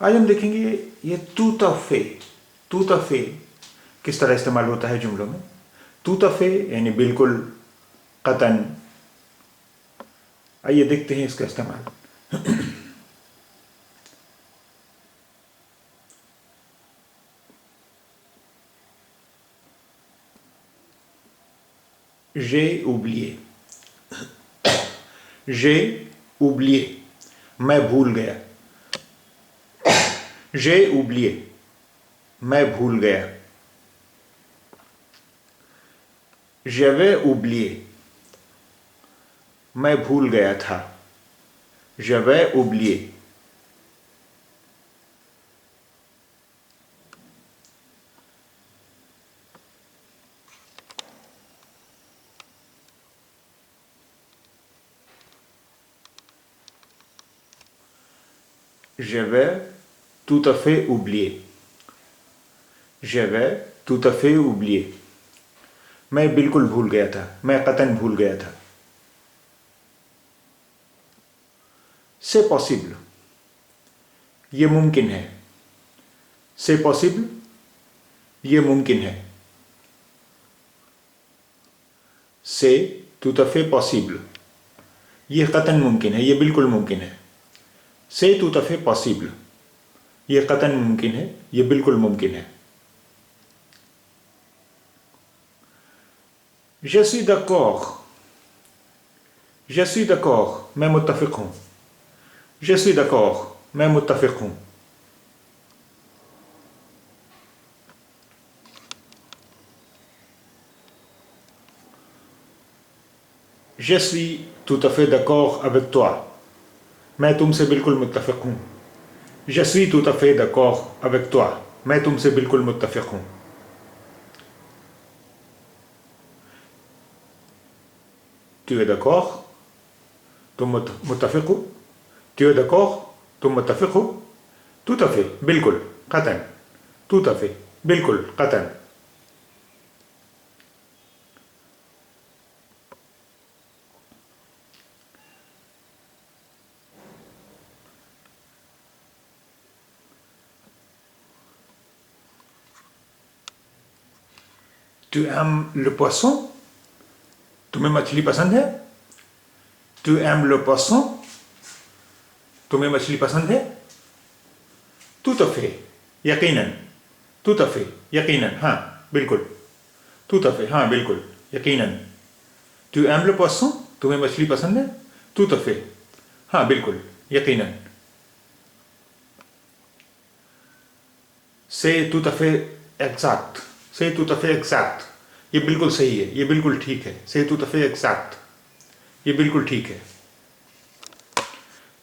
आज हम देखेंगे ये तू तफे किस तरह इस्तेमाल होता है जुमलों में। तू तफे यानी बिल्कुल, कतन। आइए देखते हैं इसका इस्तेमाल। j'ai oublié, j'ai oublié, मैं भूल गया। j'ai oublié, मैं भूल गया। j'avais oublié, मैं भूल गया था। j'avais oublié, j'avais tout à fait oublié, j'avais tout à fait oublié, मैं बिल्कुल भूल गया था, मैं कतन भूल गया था। c'est possible, ये मुमकिन है। c'est possible, ये मुमकिन है। c'est tout à fait possible, ये कतन मुमकिन है, ये बिल्कुल मुमकिन है। c'est tout à fait possible, ये कतन मुमकिन है, ये बिल्कुल मुमकिन है। je suis d'accord, je suis d'accord, मैं मुत्तफ़िक़ हूँ। je suis d'accord, मैं मुत्तफ़िक़ हूँ। je suis tout à fait d'accord avec toi, मैं तुमसे बिल्कुल मुत्तफ़िक़ हूँ। je suis tout à fait d'accord avec toi, मैं तुमसे बिल्कुल मुत्तफ़िक़ हूँ। tu es d'accord, तुम मुत्तफ़िक़ हो। tu es d'accord, तुम मुत्तफ़िक़ हो। tout à fait, बिल्कुल, क़तन। tout à fait, बिल्कुल, क़तन। tu aimes le poisson, तुम्हें मछली पसंद है। tu aimes le poisson, तुम्हें मछली पसंद है। tout à fait, यकीनन। tout à fait, यकीनन, हाँ बिल्कुल। tout à fait, हाँ बिल्कुल, यकीनन। tu aimes le poisson, तुम्हें मछली पसंद है। tout à fait, हाँ बिल्कुल, यकीनन। c'est tout à fait exact, c'est tout à fait exact, ये बिल्कुल सही है, ये बिल्कुल ठीक है। c'est tout à fait exact, ये बिल्कुल ठीक है।